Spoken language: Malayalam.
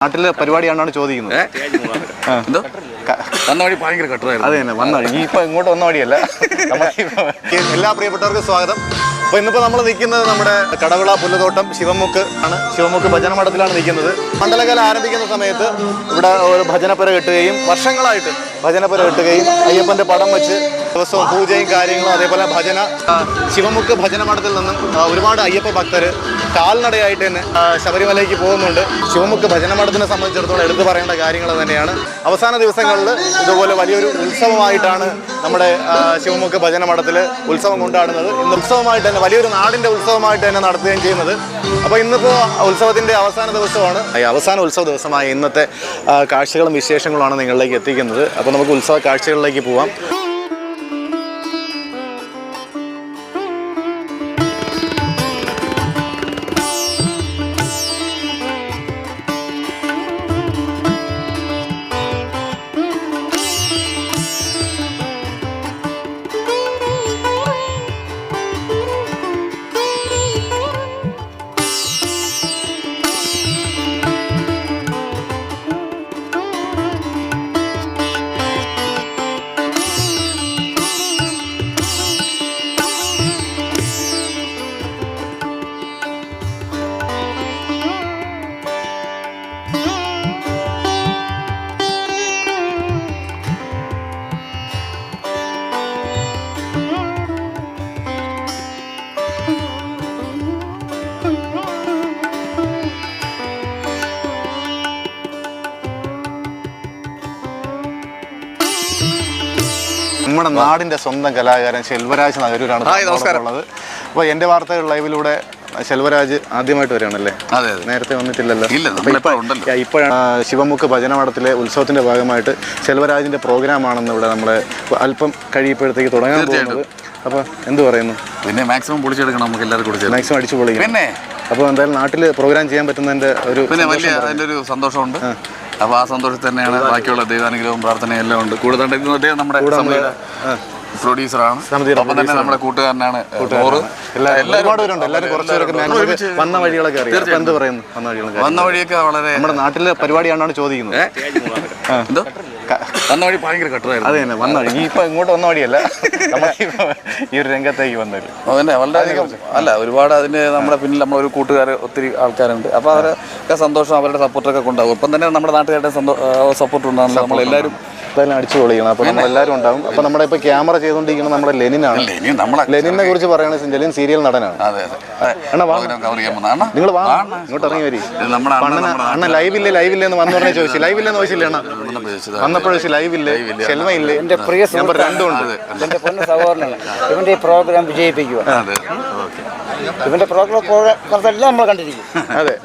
നാട്ടിലെ പരിപാടിയാണെന്നാണ് ചോദിക്കുന്നത്. വന്ന വഴി ഭയങ്കര കട്ടറായിരുന്നു. അത് തന്നെ വന്ന വഴി. ഇപ്പൊ ഇങ്ങോട്ട് വന്ന വഴിയല്ല. എല്ലാ പ്രിയപ്പെട്ടവർക്കും സ്വാഗതം. അപ്പോൾ ഇന്നിപ്പോൾ നമ്മൾ നിൽക്കുന്നത് നമ്മുടെ കടവിള പുല്ലുതോട്ടം ശിവമുക്ക് ആണ്. ശിവമുക്ക് ഭജന മഠത്തിലാണ് നിൽക്കുന്നത്. മണ്ഡലകാലം ആരംഭിക്കുന്ന സമയത്ത് ഇവിടെ ഒരു ഭജനപ്പുര കെട്ടുകയും വർഷങ്ങളായിട്ട് ഭജനപ്പുര കെട്ടുകയും അയ്യപ്പൻ്റെ പടം വെച്ച് ദിവസവും പൂജയും കാര്യങ്ങളും അതേപോലെ ഭജന ശിവമുക്ക് ഭജന മഠത്തിൽ നിന്നും ഒരുപാട് അയ്യപ്പ ഭക്തർ കാൽനടയായിട്ട് തന്നെ ശബരിമലയ്ക്ക് പോകുന്നുണ്ട്. ശിവമുക്ക് ഭജന മഠത്തിനെ സംബന്ധിച്ചിടത്തോളം എടുത്തു പറയേണ്ട കാര്യങ്ങൾ തന്നെയാണ്. അവസാന ദിവസങ്ങളിൽ ഇതുപോലെ വലിയൊരു ഉത്സവമായിട്ടാണ് നമ്മുടെ ശിവമുക്ക് ഭജന മഠത്തിൽ ഉത്സവം കൊണ്ടാടുന്നത്. ഇന്ന് ഉത്സവമായിട്ട് തന്നെ വലിയൊരു നാടിൻ്റെ ഉത്സവമായിട്ട് തന്നെ നടത്തുകയും ചെയ്യുന്നത്. അപ്പോൾ ഇന്നിപ്പോൾ ഉത്സവത്തിൻ്റെ അവസാന ദിവസമാണ്. അവസാന ഉത്സവ ദിവസമായ ഇന്നത്തെ കാഴ്ചകളും വിശേഷങ്ങളുമാണ് നിങ്ങളിലേക്ക് എത്തിക്കുന്നത്. അപ്പോൾ നമുക്ക് ഉത്സവ കാഴ്ചകളിലേക്ക് പോവാം. നമ്മുടെ നാടിൻ്റെ സ്വന്തം കലാകാരൻ ശെൽവരാജ് നഗരൂരാണ് ഉള്ളത്. അപ്പോൾ എൻ്റെ വാർത്തകൾ ലൈവിലൂടെ ശെൽവരാജ് ആദ്യമായിട്ട് വരികയാണല്ലേ? അതെ, നേരത്തെ വന്നിട്ടില്ലല്ലോ. ഇപ്പോഴാണ് ശിവമുക്ക് ഭജന മഠത്തിലെ ഉത്സവത്തിൻ്റെ ഭാഗമായിട്ട് ശെൽവരാജിൻ്റെ പ്രോഗ്രാമാണെന്ന് ഇവിടെ നമ്മളെ അല്പം കഴിയുമ്പോഴത്തേക്ക് തുടങ്ങാൻ പോകുന്നത്. അപ്പോൾ എന്ത് പറയുന്നു? പിന്നെ മാക്സിമം പൊളിച്ചെടുക്കണം, നമുക്ക് എല്ലാവർക്കും മാക്സിമം അടിച്ചു പൊളിക്കണം. പിന്നെ അപ്പോൾ എന്തായാലും നാട്ടിൽ പ്രോഗ്രാം ചെയ്യാൻ പറ്റുന്നതിൻ്റെ ഒരു വലിയ അതിൻ്റെ ഒരു സന്തോഷമുണ്ട്. അപ്പോൾ ആ സന്തോഷത്തിൽ തന്നെയാണ് ബാക്കിയുള്ള ദൈവാനുഗ്രഹവും പ്രാർത്ഥനയും എല്ലാം ഉണ്ട്. കൂടുതൽ നമ്മുടെ പ്രൊഡ്യൂസറാണ്, ഒപ്പം തന്നെ നമ്മുടെ കൂട്ടുകാരനാണ്. ഒരുപാട് പേരുണ്ട്, എല്ലാവരും കുറച്ചുപേരൊക്കെ വന്ന വഴികളൊക്കെ അറിയാം. എന്ത് പറയുന്നു? വന്ന വഴിയൊക്കെ വളരെ നമ്മുടെ നാട്ടിലെ പരിപാടിയാണെന്നാണ് ചോദിക്കുന്നത്. വന്ന വഴി ഭയങ്കര കട്ടറായിരുന്നു. അത് തന്നെ വന്ന വഴി. ഇപ്പൊ ഇങ്ങോട്ട് വന്ന വഴിയല്ല, ഈ ഒരു രംഗത്തേക്ക് വന്നത്. അതന്നെ വളരെയധികം അല്ല, ഒരുപാട് അതിന് നമ്മുടെ പിന്നിൽ നമ്മളൊരു കൂട്ടുകാർ ഒത്തിരി ആൾക്കാരുണ്ട്. അപ്പോൾ അവരൊക്കെ സന്തോഷം, അവരുടെ സപ്പോർട്ടൊക്കെ കൊണ്ടാകും. ഇപ്പം തന്നെ നമ്മുടെ നാട്ടുകാരുടെ സപ്പോർട്ട് ഉണ്ടാകുന്നത് നമ്മളെല്ലാവരും അടിച്ചു പൊളിക്കണം. അപ്പോൾ നമ്മളെല്ലാവരും ഉണ്ടാകും. അപ്പോൾ നമ്മുടെ ഇപ്പോൾ ക്യാമറ ചെയ്തുകൊണ്ടിരിക്കുന്നത് നമ്മുടെ ലെനിനാണ്. ലെനിനെ കുറിച്ച് പറയുകയാണെങ്കിൽ ലെനിൻ സീരിയൽ നടനാണ്. നിങ്ങൾ വാ, ഇങ്ങോട്ട് ഇറങ്ങി വരി. അണ്ണ ലൈവില്ലേ ലൈവില്ലേ എന്ന് വന്നു പറഞ്ഞാൽ ചോദിച്ചു. ലൈവില്ലെന്ന് ചോദിച്ചില്ലേ അണ്ണ? വന്നപ്പോഴും ലൈവില്ലേ ശെൽവയില്ലേ? എൻ്റെ പ്രിയ രണ്ടുമുണ്ട്. എൻ്റെ പൊന്ന സഹോദരനാണ്. ഇവൻ്റെ ഈ പ്രോഗ്രാം വിജയിപ്പിക്കുക. ഇവൻ്റെ പ്രോഗ്രാം എല്ലാം നമ്മൾ കണ്ടിരിക്കും. അതെ.